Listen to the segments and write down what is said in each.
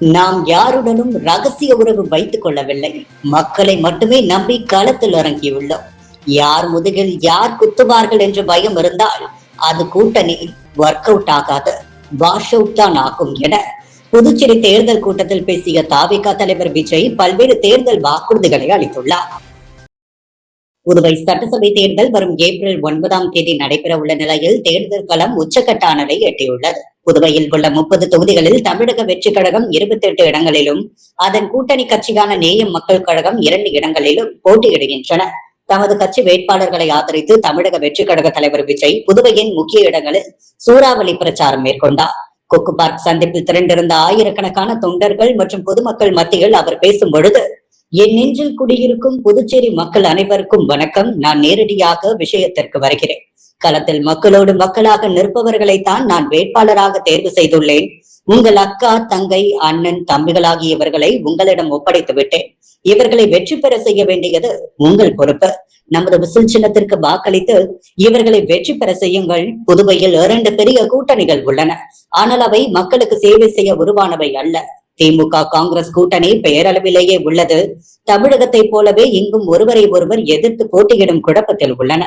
நாம் யாருடனும் ரகசிய உறவு வைத்துக் கொள்ளவில்லை. மக்களை மட்டுமே நம்பி களத்தில் இறங்கியுள்ளோம். யார் முதுகில் யார் குத்துவார்கள் என்று பயம் இருந்தால் அது கூட்டணி ஒர்க் அவுட் ஆகாது, வாஷ் அவுட் தான் ஆகும் என புதுச்சேரி தேர்தல் கூட்டத்தில் பேசிய தாவேகா தலைவர் விஜய் பல்வேறு தேர்தல் வாக்குறுதிகளை அளித்துள்ளார். புதுவை சட்டசபை தேர்தல் வரும் ஏப்ரல் 9ஆம் தேதி நடைபெற உள்ள நிலையில் தேர்தல் களம் உச்சக்கட்ட எட்டியுள்ளது. புதுவையில் உள்ள 30 தொகுதிகளில் தமிழக வெற்றி கழகம் 28 இடங்களிலும், அதன் கூட்டணி கட்சியான நேயம் மக்கள் கழகம் 2 இடங்களிலும் போட்டியிடுகின்றன. தமது கட்சி வேட்பாளர்களை ஆதரித்து தமிழக வெற்றி கழக தலைவர் விஜய் புதுவையின் முக்கிய இடங்களில் சூறாவளி பிரச்சாரம் மேற்கொண்டார். கொக்கு பார்க் சந்திப்பில் திரண்டிருந்த ஆயிரக்கணக்கான தொண்டர்கள் மற்றும் பொதுமக்கள் மத்தியில் அவர் பேசும் பொழுது, என் நெஞ்சில் குடியிருக்கும் புதுச்சேரி மக்கள் அனைவருக்கும் வணக்கம். நான் நேரடியாக விஷயத்திற்கு வருகிறேன். களத்தில் மக்களோடு மக்களாக நிற்பவர்களைத்தான் நான் வேட்பாளராக தேர்வு செய்துள்ளேன். உங்கள் அக்கா, தங்கை, அண்ணன், தம்பிகளாகியவர்களை உங்களிடம் ஒப்படைத்து விட்டேன். இவர்களை வெற்றி பெற செய்ய வேண்டியது உங்கள் பொறுப்பு. நமது விசில் சின்னத்திற்கு வாக்களித்து இவர்களை வெற்றி பெற செய்யுங்கள். புதுவையில் 2 பெரிய கூட்டணிகள் உள்ளன. ஆனால் அவை மக்களுக்கு சேவை செய்ய உருவானவை அல்ல. திமுக காங்கிரஸ் கூட்டணி பெயரளவிலேயே உள்ளது. தமிழகத்தை போலவே இங்கும் ஒருவரை ஒருவர் எதிர்த்து போட்டியிடும் குழப்பத்தில் உள்ளன.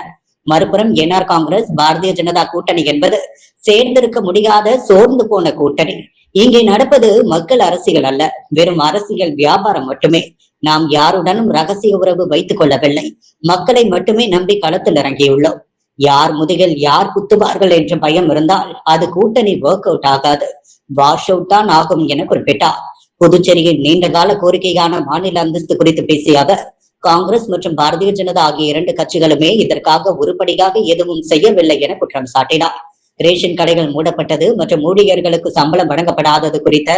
மறுபுறம் என்ஆர் காங்கிரஸ் பாரதிய ஜனதா கூட்டணி என்பது சேர்ந்திருக்க முடியாத சோர்ந்து போன கூட்டணி. இங்கே நடப்பது மக்கள் அரசியல் அல்ல, வெறும் அரசியல் வியாபாரம் மட்டுமே. நாம் யாருடனும் ரகசிய உறவு வைத்துக் கொள்ளவில்லை. மக்களை மட்டுமே நம்பி களத்தில் இறங்கியுள்ளோம். யார் முதுகில் யார் குத்துவார்கள் என்ற பயம் இருந்தால் அது கூட்டணி ஒர்க் அவுட் ஆகாது, வாஷ் அவுட் தான் ஆகும் என குறிப்பிட்டார். புதுச்சேரியின் நீண்டகால கோரிக்கையான மாநில அந்தஸ்து குறித்து பேசிய அவர், காங்கிரஸ் மற்றும் பாரதிய ஜனதா ஆகிய 2 கட்சிகளுமே இதற்காக உருப்படியாக எதுவும் செய்யவில்லை என குற்றம் சாட்டினார். ரேஷன் கடைகள் மூடப்பட்டது மற்றும் ஊழியர்களுக்கு சம்பளம் வழங்கப்படாதது குறித்த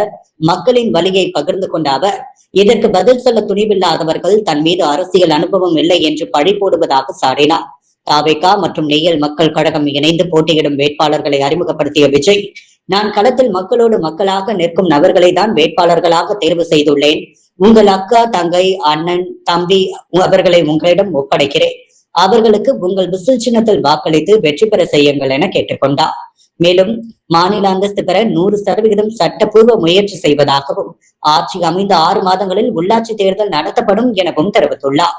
மக்களின் வலியை பகிர்ந்து கொண்ட அவர், இதற்கு பதில் சொல்ல துணிவில்லாதவர்கள் தன் மீது அரசியல் அனுபவம் இல்லை என்று பழி போடுவதாக சாடினார். தாவேகா மற்றும் நெய்யல் மக்கள் கழகம் இணைந்து போட்டியிடும் வேட்பாளர்களை அறிமுகப்படுத்திய விஜய், நான் களத்தில் மக்களோடு மக்களாக நிற்கும் நபர்களை தான் வேட்பாளர்களாக தேர்வு செய்துள்ளேன். உங்கள் அக்கா, தங்கை, அண்ணன், தம்பி அவர்களை உங்களிடம் ஒப்படைக்கிறேன். அவர்களுக்கு உங்கள் விசில் சின்னத்தில் வாக்களித்து வெற்றி பெற செய்யுங்கள் என கேட்டுக்கொண்டார். மேலும் மாநில அந்தஸ்து பெற 100% சட்டப்பூர்வ முயற்சி செய்வதாகவும், ஆட்சி அமைந்த 6 மாதங்களில் உள்ளாட்சி தேர்தல் நடத்தப்படும் எனவும் தெரிவித்துள்ளார்.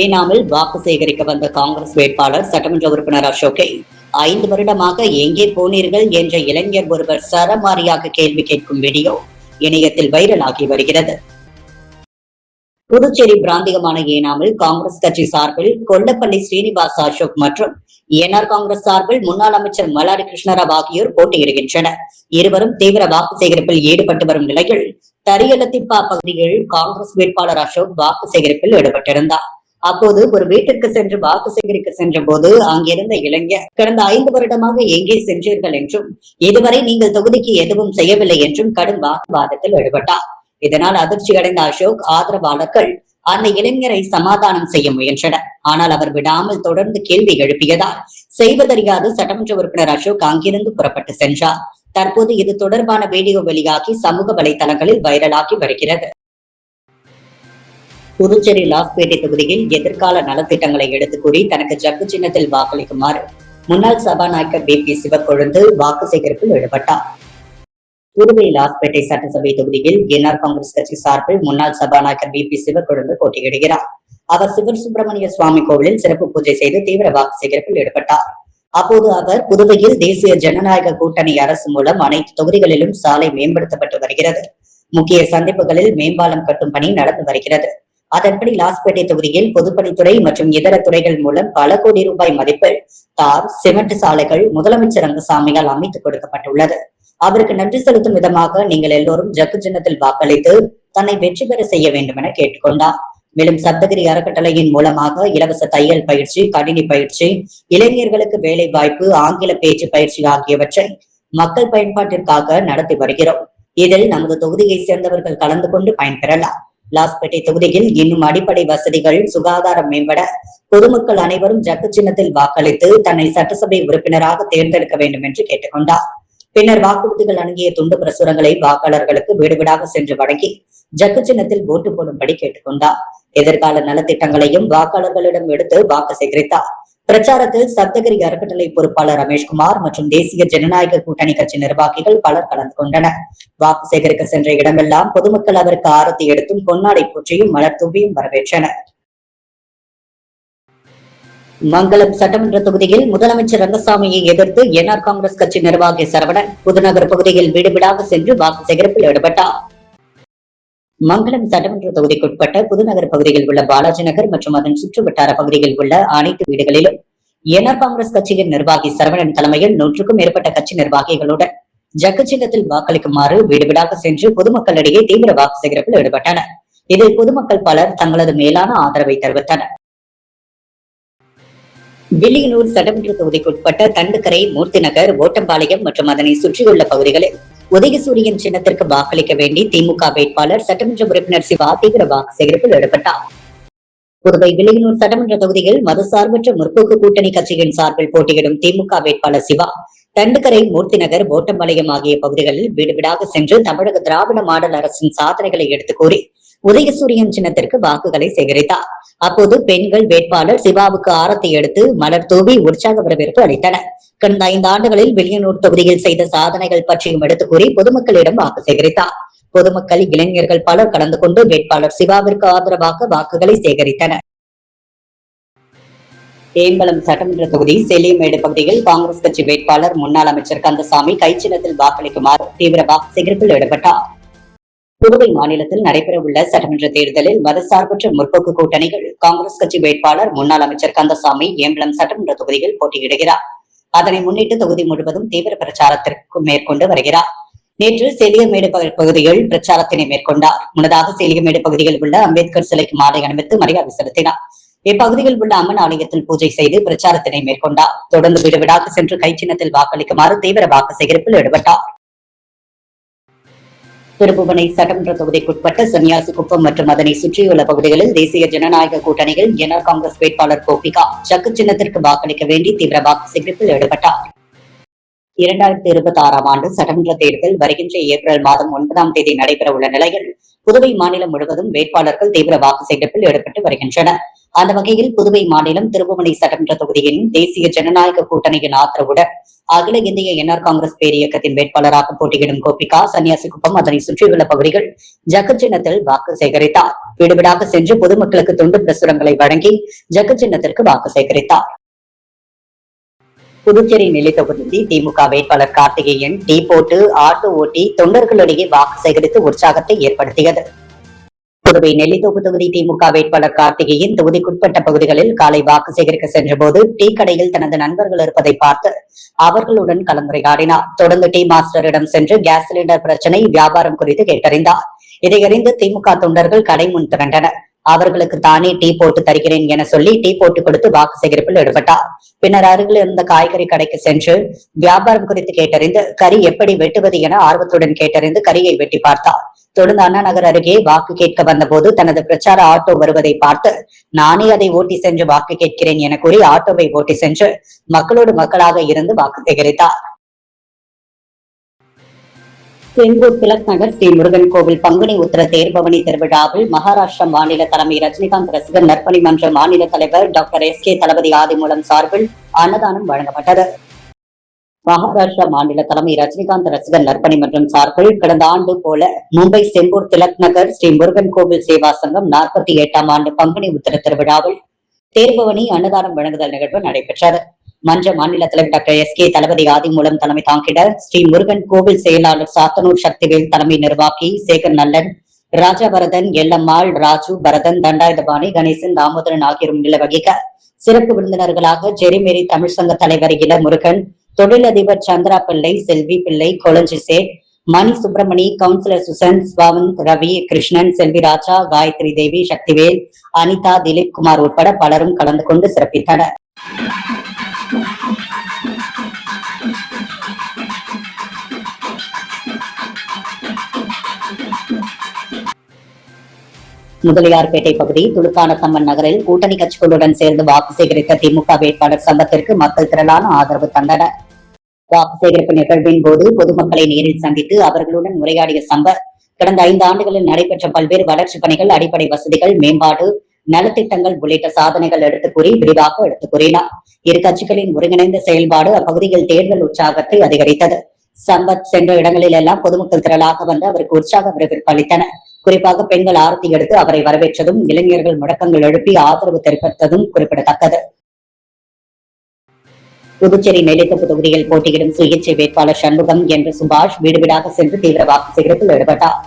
ஏனாமில் வாக்கு சேகரிக்க வந்த காங்கிரஸ் வேட்பாளர் சட்டமன்ற உறுப்பினர் அசோக்கை 5 வருடமாக எங்கே போனீர்கள் என்ற இளைஞர் ஒருவர் சரமாரியாக கேள்வி கேட்கும் வீடியோ இணையத்தில் வைரலாகி வருகிறது. புதுச்சேரி பிராந்தியமான ஏனாமில் காங்கிரஸ் கட்சி சார்பில் கொல்லப்பள்ளி ஸ்ரீனிவாஸ் அசோக் மற்றும் என்ஆர் காங்கிரஸ் சார்பில் முன்னாள் அமைச்சர் மல்லாடி கிருஷ்ணராவ் ஆகியோர் போட்டியிடுகின்றனர். இருவரும் தீவிர வாக்கு சேகரிப்பில் ஈடுபட்டு வரும் நிலையில் தரியலத்திப்பா பகுதியில் காங்கிரஸ் வேட்பாளர் அசோக் வாக்கு சேகரிப்பில் ஈடுபட்டிருந்தார். அப்போது ஒரு வீட்டிற்கு சென்று வாக்கு சேகரிக்க சென்ற போது அங்கிருந்த இளைஞர், கடந்த 5 வருடமாக எங்கே சென்றீர்கள் என்றும், இதுவரை நீங்கள் தொகுதிக்கு எதுவும் செய்யவில்லை என்றும் கடும் வாக்குவாதத்தில் ஈடுபட்டார். இதனால் அதிர்ச்சி அடைந்த அசோக் ஆதரவாளர்கள் அந்த இளைஞரை சமாதானம் செய்ய முயன்றனர். ஆனால் அவர் விடாமல் தொடர்ந்து கேள்வி எழுப்பியதால் செய்வதறியாது சட்டமன்ற உறுப்பினர் அசோக் அங்கிருந்து புறப்பட்டு சென்றார். தற்போது இது தொடர்பான வீடியோ வெளியாகி சமூக வலைதளங்களில் வைரலாகி வருகிறது. புதுச்சேரி லாஸ்பேட்டை தொகுதியில் எதிர்கால நலத்திட்டங்களை எடுத்து கூறி தனக்கு ஜக்கு சின்னத்தில் வாக்களிக்குமாறு முன்னாள் சபாநாயகர் BP சிவக்கொழுந்து வாக்கு சேகரிப்பில் ஈடுபட்டார். புதுவை லாஸ்பேட்டை சட்டசபை தொகுதியில் என்ஆர் காங்கிரஸ் கட்சி சார்பில் முன்னாள் சபாநாயகர் BP சிவக்கொழுந்து போட்டியிடுகிறார். அவர் சிவசுப்பிரமணிய சுவாமி கோவிலில் சிறப்பு பூஜை செய்து தீவிர வாக்கு சேகரிப்பில் ஈடுபட்டார். அப்போது அவர், புதுவையில் தேசிய ஜனநாயக கூட்டணி அரசு மூலம் அனைத்து தொகுதிகளிலும் சாலை மேம்படுத்தப்பட்டு வருகிறது. முக்கிய சந்திப்புகளில் மேம்பாலம் கட்டும் பணி நடந்து வருகிறது. அதன்படி லாஸ்பேட்டை தொகுதியில் பொதுப்பணித்துறை மற்றும் இதர துறைகள் மூலம் பல கோடி ரூபாய் மதிப்பில் தார், சிமெண்ட் சாலைகள் முதலமைச்சர் ரங்கசாமியால் அமைத்துக் கொடுக்கப்பட்டுள்ளது. அவருக்கு நன்றி செலுத்தும் விதமாக நீங்கள் எல்லோரும் ஜக்கு சின்னத்தில் வாக்களித்து தன்னை வெற்றி பெற செய்ய வேண்டும் என கேட்டுக்கொண்டார். மேலும் சப்தகிரி அறக்கட்டளையின் மூலமாக இலவச தையல் பயிற்சி, கணினி பயிற்சி, இளைஞர்களுக்கு வேலை வாய்ப்பு, ஆங்கில பேச்சு பயிற்சி ஆகியவற்றை மக்கள் பயன்பாட்டிற்காக நடத்தி வருகிறோம். இதில் நமது தொகுதியை சேர்ந்தவர்கள் கலந்து கொண்டு பயன்பெறலாம். லாஸ்பேட்டை தொகுதியில் இன்னும் அடிப்படை வசதிகள், சுகாதாரம் மேம்பட பொதுமக்கள் அனைவரும் ஜக்கு சின்னத்தில் வாக்களித்து தன்னை சட்டசபை உறுப்பினராக தேர்ந்தெடுக்க வேண்டும் என்று கேட்டுக்கொண்டார். பின்னர் வாக்குறுதிகள் அடங்கிய துண்டு பிரசுரங்களை வாக்காளர்களுக்கு வீடு வீடாக சென்று வழங்கி ஜக்கு சின்னத்தில் ஓட்டு போடும்படி கேட்டுக்கொண்டார். எதிர்கால நலத்திட்டங்களையும் வாக்காளர்களிடம் எடுத்து வாக்கு சேகரித்தார். பிரச்சாரத்தில் சப்தகிரி அறக்கட்டளை பொறுப்பாளர் ரமேஷ்குமார் மற்றும் தேசிய ஜனநாயக கூட்டணி கட்சி நிர்வாகிகள் பலர் கலந்து கொண்டனர். வாக்கு சேகரிக்க சென்ற இடமெல்லாம் பொதுமக்கள் அவருக்கு ஆரத்தி எடுத்தும் பொன்னாடை போற்றியும் மலர் தூவியும் வரவேற்றனர். மங்களம் சட்டமன்ற தொகுதியில் முதலமைச்சர் ரங்கசாமியை எதிர்த்து என்ஆர் காங்கிரஸ் கட்சி நிர்வாகி சரவணன் புதுநகர் பகுதியில் வீடு வீடாக சென்று வாக்கு சேகரிப்பில் ஈடுபட்டார். மங்களம் சட்டமன்ற தொகுதிக்குட்பட்ட புதுநகர் பகுதியில் உள்ள பாலாஜி நகர் மற்றும் அதன் சுற்றுவட்டார பகுதியில் உள்ள அனைத்து வீடுகளிலும் என்ஆர் காங்கிரஸ் கட்சியின் நிர்வாகி சரவணன் தலைமையில் 100க்கும் மேற்பட்ட கட்சி நிர்வாகிகளுடன் ஜக்கு சின்னத்தில் வாக்களிக்குமாறு வீடு வீடாக சென்று பொதுமக்களிடையே தீவிர வாக்கு சேகரிப்பில் ஈடுபட்டனர். இதில் பொதுமக்கள் பலர் தங்களது மேலான ஆதரவை தெரிவித்தனர். வில்லியனூர் சட்டமன்ற தொகுதிக்குட்பட்ட தண்டுக்கரை, மூர்த்தி நகர், ஓட்டம்பாளையம் மற்றும் அதனை சுற்றியுள்ள பகுதிகளில் உதயசூரியன் சின்னத்திற்கு வாக்களிக்க வேண்டி திமுக வேட்பாளர் சட்டமன்ற உறுப்பினர் சிவா தீவிர வாக்கு சேகரிப்பில் ஈடுபட்டார். புதுவை வில்லியனூர் சட்டமன்ற தொகுதியில் மதசார்பற்ற முற்போக்கு கூட்டணி கட்சியின் சார்பில் போட்டியிடும் திமுக வேட்பாளர் சிவா தண்டுக்கரை, மூர்த்தி நகர், ஓட்டம்பாளையம் ஆகிய பகுதிகளில் வீடு வீடாக சென்று தமிழக திராவிட மாடல் அரசின் சாதனைகளை எடுத்துக் கூறி உதயசூரியன் சின்னத்திற்கு வாக்குகளை சேகரித்தார். அப்போது பெண்கள் வேட்பாளர் சிவாவுக்கு ஆரத்தி எடுத்து மலர் தூவி உற்சாக வரவேற்பு அளித்தனர். கடந்த 5 ஆண்டுகளில் வில்லியனூர் தொகுதியில் செய்த சாதனைகள் பற்றியும் எடுத்துக் கூறி பொதுமக்களிடம் வாக்கு சேகரித்தார். பொதுமக்கள், இளைஞர்கள் பலர் கலந்து கொண்டு வேட்பாளர் சிவாவிற்கு ஆதரவாக வாக்குகளை சேகரித்தனர். ஏம்பலம் சட்டமன்ற தொகுதி செல்லியமேடு பகுதியில் காங்கிரஸ் கட்சி வேட்பாளர் முன்னாள் அமைச்சர் கந்தசாமி கைச்சின்னத்தில் வாக்களிக்குமாறு தீவிர வாக்கு சேகரிப்பில் ஈடுபட்டார். புதுவை மாநிலத்தில் நடைபெறவுள்ள சட்டமன்ற தேர்தலில் மதசார்பற்ற முற்போக்கு கூட்டணிகள் காங்கிரஸ் கட்சி வேட்பாளர் முன்னாள் அமைச்சர் கந்தசாமி ஏம்பலம் சட்டமன்ற தொகுதியில் போட்டியிடுகிறார். அதனை முன்னிட்டு தொகுதி முழுவதும் தீவிர பிரச்சாரத்திற்கு மேற்கொண்டு வருகிறார். நேற்று செலியமேடு பகுதியில் பிரச்சாரத்தினை மேற்கொண்டார். முன்னதாக செலியமேடு பகுதியில் உள்ள அம்பேத்கர் சிலைக்கு மாலை அணிவித்து மரியாதை செலுத்தினார். இப்பகுதியில் உள்ள அம்மன் ஆலயத்தில் பூஜை செய்து பிரச்சாரத்தினை மேற்கொண்டார். தொடர்ந்து வீடு வீடாக சென்று கைச்சின்னத்தில் வாக்களிக்குமாறு தீவிர வாக்கு சேகரிப்பில் ஈடுபட்டார். திருப்புவனை சட்டமன்ற தொகுதிக்குட்பட்ட சன்னியாசிக்குப்பம் மற்றும் அதனை சுற்றியுள்ள பகுதிகளில் தேசிய ஜனநாயக கூட்டணியில் என்ஆர் காங்கிரஸ் வேட்பாளர் கோபிகா ஜக்கு சின்னத்திற்கு வாக்களிக்க வேண்டி தீவிர வாக்கு சேகரிப்பில் ஈடுபட்டார். 2026ஆம் ஆண்டு சட்டமன்ற தேர்தல் வருகின்ற ஏப்ரல் மாதம் 9ஆம் தேதி நடைபெற உள்ள நிலையில் புதுவை மாநிலம் முழுவதும் வேட்பாளர்கள் தீவிர வாக்கு சேகரிப்பில் ஈடுபட்டு வருகின்றனர். அந்த வகையில் புதுவை மாநிலம் திருப்புவனை சட்டமன்ற தொகுதியின் தேசிய ஜனநாயக கூட்டணியின் ஆதரவுடன் அகில இந்திய என்ஆர் காங்கிரஸ் பேரியக்கத்தின் வேட்பாளராக போட்டியிடும் கோபிகா சன்னியாசிக்குப்பம் அதனை சுற்றியுள்ள பகுதிகள் ஜக்கு சின்னத்தில் வாக்கு சேகரித்தார். வீடு வீடாக சென்று பொதுமக்களுக்கு துண்டு பிரசுரங்களை வழங்கி ஜக்கு சின்னத்திற்கு வாக்கு சேகரித்தார். புதுச்சேரி நெல்லி தொகுதி திமுக வேட்பாளர் கார்த்திகேயன் டீ போட்டு ஆட்டோ ஓட்டி தொண்டர்களிடையே வாக்கு சேகரித்து உற்சாகத்தை ஏற்படுத்தியது. புதுவை நெல்லித்தோப்பு தொகுதி திமுக வேட்பாளர் கார்த்திகேயன் தொகுதிக்குட்பட்ட பகுதிகளில் காலை வாக்கு சேகரிக்க சென்றபோது டீ கடையில் தனது நண்பர்கள் இருப்பதை பார்த்து அவர்களுடன் கலந்துரையாடினார். தொடர்ந்து டீ மாஸ்டரிடம் சென்று கேஸ் சிலிண்டர் பிரச்சனை, வியாபாரம் குறித்து கேட்டறிந்தார். இதையறிந்து திமுக தொண்டர்கள் கடை முன் திரண்டனர். அவர்களுக்கு தானே டீ போட்டு தருகிறேன் என சொல்லி டீ போட்டு கொடுத்து வாக்கு சேகரிப்பில் ஈடுபட்டார். பின்னர் அருகில் இருந்த காய்கறி கடைக்கு சென்று வியாபாரம் குறித்து கேட்டறிந்து கறி எப்படி வெட்டுவது என ஆர்வத்துடன் கேட்டறிந்து கறியை வெட்டி பார்த்தார். தொடர்ந்து அண்ணா நகர் அருகே வாக்கு கேட்க வந்தபோது தனது பிரச்சார ஆட்டோ வருவதை பார்த்து நானே அதை ஓட்டி சென்று வாக்கு கேட்கிறேன் என கூறி ஆட்டோவை ஓட்டி சென்று மக்களோடு மக்களாக இருந்து வாக்கு சேகரித்தார். செங்கூர் திலக் நகர் ஸ்ரீ முருகன் கோவில் பங்குனி உத்திர தேர்பவனி திருவிழாவில் மகாராஷ்டிரா மாநில தலைமை ரஜினிகாந்த் ரசிகர் நற்பணி மன்ற மாநில தலைவர் டாக்டர் எஸ்.கே. தளபதி ஆதிமூலம் சார்பில் அன்னதானம் வழங்கப்பட்டது. மகாராஷ்டிரா மாநில தலைமை ரஜினிகாந்த் ரசிகர் நற்பணி மன்றம் சார்பில் கடந்த ஆண்டு போல மும்பை செங்கூர் திலக் நகர் ஸ்ரீ முருகன் கோவில் சேவா சங்கம் 48ஆம் ஆண்டு பங்குனி உத்திர திருவிழாவில் தேர்பவனி அன்னதானம் வழங்குதல் நிகழ்வு நடைபெற்றது. மன்ற மாநில தலைவர் டாக்டர் எஸ்.கே. தளபதி ஆதிமூலம் தலைமை தாங்கிட ஸ்ரீ முருகன் கோவில் செயலாளர் சாத்தனூர் சக்திவேல் தலைமை நிர்வாகி சேகர் நல்லன், ராஜாபரதன், எல்லம்மாள், ராஜு, பரதன், தண்டாயுதபாணி, கணேசன், தாமோதரன் ஆகியோரும் முன்னிலை வகிக்க சிறப்பு விருந்தினர்களாக ஜெரிமேரி தமிழ் சங்க தலைவர் இள முருகன், தொழிலதிபர் சந்திரா பிள்ளை, செல்வி பிள்ளை, கொளஞ்சி சேட், மணி சுப்பிரமணி, கவுன்சிலர் சுசன், ஸ்வாவந்த், ரவி, கிருஷ்ணன், செல்விராஜா, காயத்ரி தேவி, சக்திவேல், அனிதா, திலீப் குமார் உட்பட பலரும் கலந்து கொண்டு சிறப்பித்தனர். முதலியார்பேட்டை பகுதி துலுக்கானத்தம்மன் நகரில் கூட்டணி கட்சிகளுடன் சேர்ந்து வாக்கு சேகரித்த திமுக வேட்பாளர் சம்பத்திற்கு மக்கள் திரளான ஆதரவு தந்தனர். வாக்கு சேகரிப்பு நிகழ்வின் போது பொதுமக்களை நேரில் சந்தித்து அவர்களுடன் உரையாடிய சம்பத் கடந்த 5 ஆண்டுகளில் நடைபெற்ற பல்வேறு வளர்ச்சிப் பணிகள், அடிப்படை வசதிகள், மேம்பாடு, நலத்திட்டங்கள் உள்ளிட்ட சாதனைகள் எடுத்து கூறி விரிவாக எடுத்து கூறினார். இரு கட்சிகளின் ஒருங்கிணைந்த செயல்பாடு அப்பகுதியில் தேர்தல் உற்சாகத்தை அதிகரித்தது. சம்பத் சென்ற இடங்களில் எல்லாம் பொதுமக்கள் திரளாக வந்து அவருக்கு உற்சாக வரவேற்பு அளித்தனர். குறிப்பாக பெண்கள் ஆரத்தி எடுத்து அவரை வரவேற்றதும், இளைஞர்கள் முழக்கங்கள் எழுப்பி ஆதரவு தெரிவித்ததும் குறிப்பிடத்தக்கது. புதுச்சேரி நெல்லித்தோப்பு தொகுதியில் போட்டியிடும் சுயேட்சை வேட்பாளர் சண்முகம் என்ற சுபாஷ் வீடு வீடாக சென்று தீவிர வாக்கு சேகரிப்பில் ஈடுபட்டார்.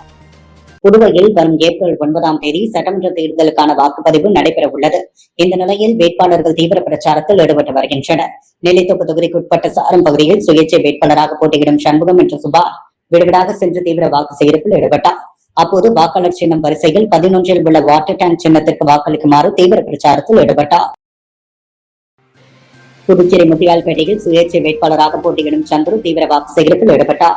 புதுவையில் வரும் ஏப்ரல் 9ஆம் தேதி சட்டமன்ற தேர்தலுக்கான வாக்குப்பதிவு நடைபெற உள்ளது. இந்த நிலையில் வேட்பாளர்கள் தீவிர பிரச்சாரத்தில் ஈடுபட்டு வருகின்றனர். நெல்லித்தோப்பு தொகுதிக்குட்பட்ட சாரம் பகுதியில் சுயேட்சை வேட்பாளராக போட்டியிடும் சண்முகம் என்ற சுபாஷ் வீடுவீடாக சென்று தீவிர வாக்கு சேகரிப்பில் ஈடுபட்டார். அப்போது வாக்காளர் சின்னம் வரிசையில் 11 உள்ள வாட்டர் டேங்க் சின்னத்திற்கு வாக்களிக்குமாறு தீவிர பிரச்சாரத்தில் ஈடுபட்டார். புதுச்சேரி முத்தியால்பேட்டையில் சுயேட்சை வேட்பாளராக போட்டியிடும் சந்துரு தீவிர வாக்கு சேகரிப்பில் ஈடுபட்டார்.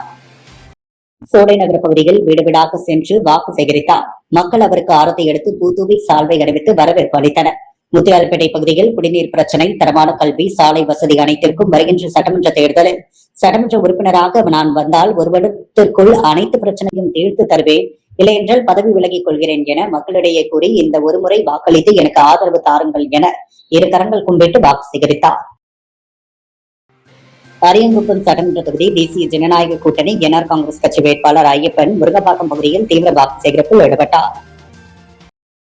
சோலை நகர பகுதியில் வீடு வீடாக சென்று வாக்கு சேகரித்தார். மக்கள் அவருக்கு ஆரத்தை எடுத்து பூத்தூவி சால்வை அணிவித்து வரவேற்பு அளித்தனர். முத்தியால்பேட்டை பகுதியில் குடிநீர் பிரச்சனை, தரமான கல்வி, சாலை வசதி அனைத்திற்கும் வருகின்ற சட்டமன்ற தேர்தலில் சட்டமன்ற உறுப்பினராக நான் வந்தால் ஒரு வருடத்திற்குள் அனைத்து பிரச்சனையும் தீர்த்து தருவேன், இல்லையென்றால் பதவி விலகிக் கொள்கிறேன் என மக்களிடையே கூறி இந்த ஒருமுறை வாக்களித்து எனக்கு ஆதரவு தாருங்கள் என இரு கரங்கள் கும்பிட்டு வாக்கு சேகரித்தார். அரியங்குப்பம் சட்டமன்ற தொகுதி தேசிய ஜனநாயக கூட்டணி என்ஆர் காங்கிரஸ் கட்சி வேட்பாளர் ஐயப்பன் முருங்கப்பாக்கம் பகுதியில் தீவிர வாக்கு சேகரிப்பில் ஈடுபட்டார்.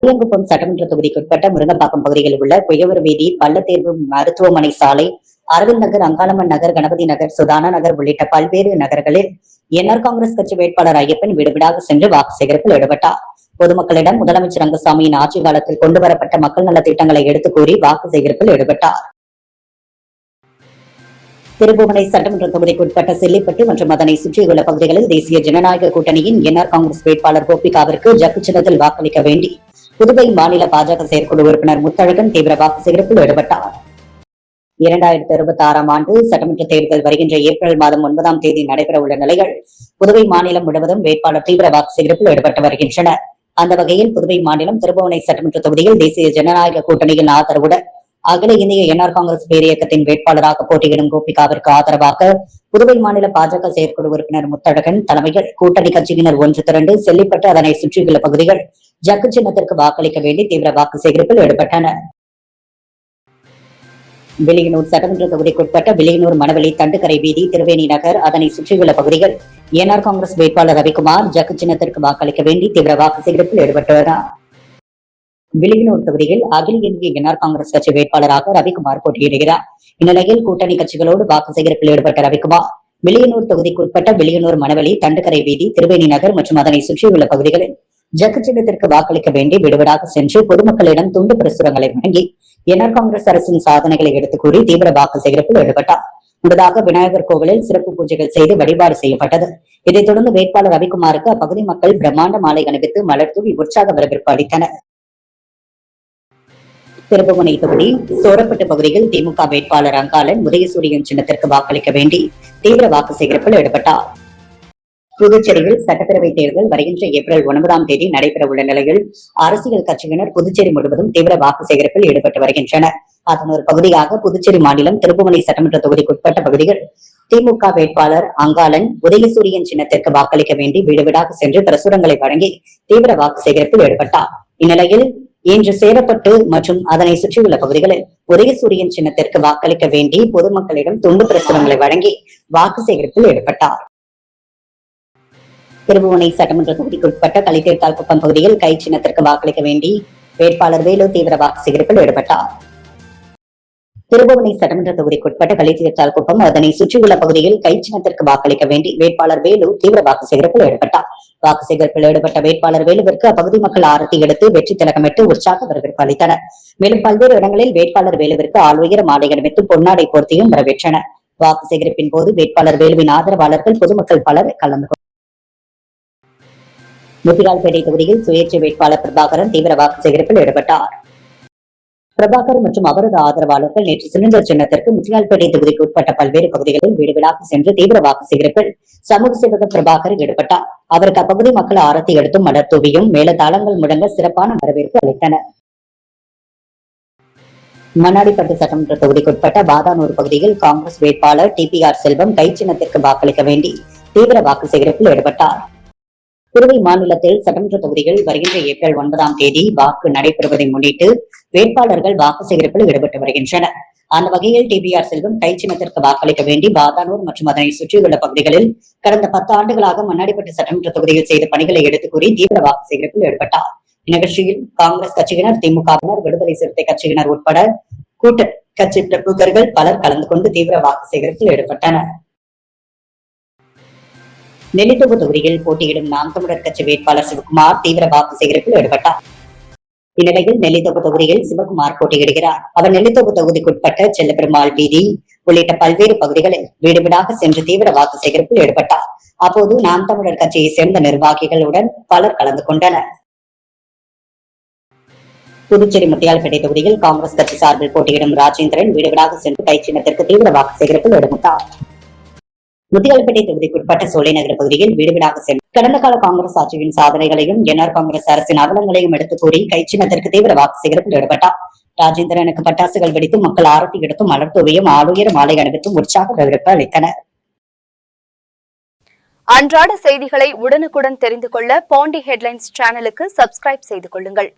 அரியங்குப்பம் சட்டமன்ற தொகுதிக்குட்பட்ட முருங்கப்பாக்கம் பகுதியில் உள்ள குயவர் வீதி, பள்ளத்தேர்வு மருத்துவமனை சாலை, அரவிந்த் நகர், அங்காளம்மன் நகர், கணபதி நகர், சுதானா நகர் உள்ளிட்ட பல்வேறு நகர்களில் என்ஆர் காங்கிரஸ் கட்சி வேட்பாளர் ஐயப்பன் வீடு வீடாக சென்று வாக்கு சேகரிப்பில் ஈடுபட்டார். பொதுமக்களிடம் முதலமைச்சர் ரங்கசாமியின் ஆட்சி காலத்தில் கொண்டுவரப்பட்ட மக்கள் நல திட்டங்களை எடுத்துக் கூறி வாக்கு சேகரிப்பில் ஈடுபட்டார். திருபுவனை சட்டமன்ற தொகுதிக்குட்பட்ட செல்லிப்பட்டு மற்றும் அதனை சுற்றியுள்ள பகுதிகளில் தேசிய ஜனநாயக கூட்டணியின் என்ஆர் காங்கிரஸ் வேட்பாளர் கோபிகாவிற்கு ஜக்கு சின்னத்தில் வாக்களிக்க வேண்டி புதுவை மாநில பாஜக செயற்குழு உறுப்பினர் முத்தழகன் தீவிர வாக்கு சேகரிப்பில் ஈடுபட்டார். 2026ஆம் ஆண்டு சட்டமன்ற தேர்தல் வருகின்ற ஏப்ரல் மாதம் 9ஆம் தேதி நடைபெற உள்ள நிலையில் புதுவை மாநிலம் முழுவதும் வேட்பாளர் தீவிர வாக்கு சேகரிப்பில் ஈடுபட்டு வருகின்றனர். அந்த வகையில் புதுவை மாநிலம் திருபுவனை சட்டமன்ற தொகுதியில் தேசிய ஜனநாயக கூட்டணியின் ஆதரவுடன் அகில இந்திய என்ஆர் காங்கிரஸ் பேரியக்கத்தின் வேட்பாளராக போட்டியிடும் கோபிகாவிற்கு ஆதரவாக புதுவை மாநில பாஜக செயற்குழு உறுப்பினர் முத்தழகன் தலைமையில் கூட்டணி கட்சியினர் ஒன்று திரண்டு செல்லிப்பட்டு அதனை சுற்றியுள்ள பகுதிகள் ஜக்கு சின்னத்திற்கு வாக்களிக்க வேண்டி தீவிர வாக்கு சேகரிப்பில் ஈடுபட்டனர். வில்லியனூர் சட்டமன்ற தொகுதிக்குட்பட்ட வில்லியனூர், மணவெளி, தண்டுக்கரை வீதி, திருவேணி நகர் அதனை சுற்றியுள்ள பகுதிகள் என்ஆர் காங்கிரஸ் வேட்பாளர் ரவிக்குமார் ஜக்கு சின்னத்திற்கு வாக்களிக்க வேண்டி தீவிர வாக்கு சேகரிப்பில் ஈடுபட்டுள்ளார். வில்லியனூர் தொகுதியில் அகில இந்திய என்ஆர் காங்கிரஸ் கட்சி வேட்பாளராக ரவிக்குமார் போட்டியிடுகிறார். இந்நிலையில் கூட்டணி கட்சிகளோடு வாக்கு சேகரிப்பில் ஈடுபட்ட ரவிக்குமார் வில்லியனூர் தொகுதிக்குட்பட்ட வில்லியனூர், மணவெளி, தண்டுக்கரை வீதி, திருவேணி நகர் மற்றும் அதனை சுற்றியுள்ள பகுதிகளில் ஜக்கு சின்னத்திற்கு வாக்களிக்க வேண்டி விடுவிடாக சென்று பொதுமக்களிடம் துண்டு பிரசுரங்களை வழங்கி என்ஆர் காங்கிரஸ் அரசின் சாதனைகளை எடுத்துக் கூறி தீவிர வாக்கு சேகரிப்பில் ஈடுபட்டார். முன்னதாக விநாயகர் கோவிலில் சிறப்பு பூஜைகள் செய்து வழிபாடு செய்யப்பட்டது. இதைத் தொடர்ந்து வேட்பாளர் ரவிக்குமாருக்கு அப்பகுதி மக்கள் பிரம்மாண்ட மாலை அணிவித்து மலர் தூவி உற்சாக வரவேற்பு அளித்தனர். திருபுவனை தொகுதி சோரப்பட்டு பகுதியில் திமுக வேட்பாளர் அங்காளன் உதயசூரியன் சின்னத்திற்கு வாக்களிக்க வேண்டி தீவிர வாக்கு சேகரிப்பில் ஈடுபட்டார். புதுச்சேரியில் சட்டப்பேரவை தேர்தல் வருகின்ற ஏப்ரல் 9ஆம் தேதி நடைபெற உள்ள நிலையில் அரசியல் கட்சியினர் புதுச்சேரி முழுவதும் தீவிர வாக்கு சேகரிப்பில் ஈடுபட்டு வருகின்றனர். அதன் ஒரு பகுதியாக புதுச்சேரி மாநிலம் திருபுவனை சட்டமன்ற தொகுதிக்குட்பட்ட பகுதிகள் திமுக வேட்பாளர் அங்காளன் உதயசூரியன் சின்னத்திற்கு வாக்களிக்க வேண்டி வீடு வீடாக சென்று பிரசுரங்களை வழங்கி தீவிர வாக்கு சேகரிப்பில் ஈடுபட்டார். இந்நிலையில் இன்று சேரப்பட்டு மற்றும் அதனை சுற்றியுள்ள பகுதிகளில் உதயசூரியன் சின்னத்திற்கு வாக்களிக்க வேண்டி பொதுமக்களிடம் துண்டு பிரசுரங்களை வழங்கி வாக்கு சேகரிப்பில் ஈடுபட்டார். திருபுவனை சட்டமன்ற தொகுதிக்குட்பட்ட களித்தீர்த்தால்குப்பம் பகுதியில் கை சின்னத்திற்கு வாக்களிக்க வேண்டி வேட்பாளர் வேலு தீவிர வாக்கு சேகரிப்பில் ஈடுபட்டார். திருபுவனை சட்டமன்ற தொகுதிக்குட்பட்ட களித்தீர்த்தால்குப்பம் அதனை சுற்றியுள்ள பகுதியில் கை சின்னத்திற்கு வாக்களிக்க வேண்டி வேட்பாளர் வேலு தீவிர வாக்கு சேகரிப்பில் ஈடுபட்டார். வாக்கு சேகரிப்பில் ஈடுபட்ட வேட்பாளர் வேலுவிற்கு அப்பகுதி மக்கள் ஆரத்தி எடுத்து வெற்றி திலகமிட்டு உற்சாக வரவேற்பு அளித்தனர். மேலும் பல்வேறு இடங்களில் வேட்பாளர் வேலுவிற்கு ஆளுயர மாலை அணிவித்து பொன்னாடை போர்த்தியும் வரவேற்றனர். வாக்கு சேகரிப்பின் போது வேட்பாளர் வேலுவின் ஆதரவாளர்கள் பொதுமக்கள் பலர் கலந்து கொண்டனர். முத்தியால்பேட்டை தொகுதியில் சுயேட்சை வேட்பாளர் பிரபாகரன் தீவிர வாக்கு சேகரிப்பில் ஈடுபட்டார். பிரபாகர் மற்றும் அவரது ஆதரவாளர்கள் நேற்று சிலிண்டர் சின்னத்திற்கு முத்தியால்பேட்டை தொகுதிக்கு உட்பட்ட பல்வேறு பகுதிகளில் வீடு வீடாக சென்று தீவிர வாக்கு சேகரிப்பில் சமூக சேவகர் பிரபாகர் ஈடுபட்டார். அவருக்கு அப்பகுதி மக்கள் ஆரத்தி எடுத்தும் மலர் தூவியும் மேல தாளங்கள் முழங்க சிறப்பான வரவேற்பு அளித்தனர். மண்ணாடிப்பட்டு சட்டமன்ற தொகுதிக்குட்பட்ட பாதானூர் பகுதியில் காங்கிரஸ் வேட்பாளர் TPR செல்வம் கை சின்னத்திற்கு வாக்களிக்க வேண்டி தீவிர வாக்கு சேகரிப்பில் ஈடுபட்டார். புதுவை மாநிலத்தில் சட்டமன்ற தொகுதிகள் வருகின்ற ஏப்ரல் 9ஆம் தேதி வாக்கு நடைபெறுவதை முன்னிட்டு வேட்பாளர்கள் வாக்கு சேகரிப்பில் ஈடுபட்டு வருகின்றனர். அந்த வகையில் டிபிஆர் செல்வம் கை சின்னத்திற்கு வாக்களிக்க வேண்டி பாதானூர் மற்றும் அதனை சுற்றியுள்ள பகுதிகளில் கடந்த 10 ஆண்டுகளாக மண்ணாடிப்பட்டு சட்டமன்ற தொகுதியில் செய்த பணிகளை எடுத்துக் கூறி தீவிர வாக்கு சேகரிப்பில் ஈடுபட்டார். இந்நிகழ்ச்சியில் காங்கிரஸ் கட்சியினர், திமுகவினர், விடுதலை சிறுத்தை கட்சியினர் உட்பட கூட்ட கட்சி பிரமுகர்கள் பலர் கலந்து கொண்டு தீவிர வாக்கு சேகரிப்பில் ஈடுபட்டனர். நெல்லித்தோப்பு தொகுதியில் போட்டியிடும் நாம் தமிழர் கட்சி வேட்பாளர் சிவகுமார் தீவிர வாக்கு சேகரிப்பில் ஈடுபட்டார். இந்நிலையில் நெல்லித்தோப்பு தொகுதியில் சிவகுமார் போட்டியிடுகிறார். அவர் நெல்லித்தோப்பு தொகுதிக்குட்பட்ட செல்லப்பெருமாள் வீதி உள்ளிட்ட பல்வேறு பகுதிகளில் வீடு வீடாக சென்று தீவிர வாக்கு சேகரிப்பில் ஈடுபட்டார். அப்போது நாம் தமிழர் கட்சியை சேர்ந்த நிர்வாகிகளுடன் பலர் கலந்து கொண்டனர். புதுச்சேரி முத்தியால்பேட்டை தொகுதியில் காங்கிரஸ் கட்சி சார்பில் போட்டியிடும் ராஜேந்திரன் வீடு வீடாக சென்று கை சின்னத்திற்கு தீவிர வாக்கு சேகரிப்பில் ஈடுபட்டார். முத்தியால்பேட்டை தொகுதிக்குட்பட்ட சோலை நகர பகுதியில் வீடு வீடாக சென்று கடந்த கால காங்கிரஸ் ஆட்சியின் சாதனைகளையும் என்ஆர் காங்கிரஸ் அரசின் அவலங்களையும் எடுத்துக் கூறி கை சின்னத்திற்கு தீவிர வாக்கு சேகரிப்பில் ஈடுபட்டார். ராஜேந்திரனுக்கு பட்டாசுகள் வெடித்தும் மக்கள் ஆரத்தி எடுத்தும் மலர் தூவியும் ஆளுயர் மாலை அணிவித்தும் உற்சாக வரவேற்பு அளித்தனர். அன்றாட செய்திகளை உடனுக்குடன் தெரிந்து கொள்ள பாண்டி ஹெட்லைன்ஸ் சேனலுக்கு சப்ஸ்கிரைப் செய்து கொள்ளுங்கள்.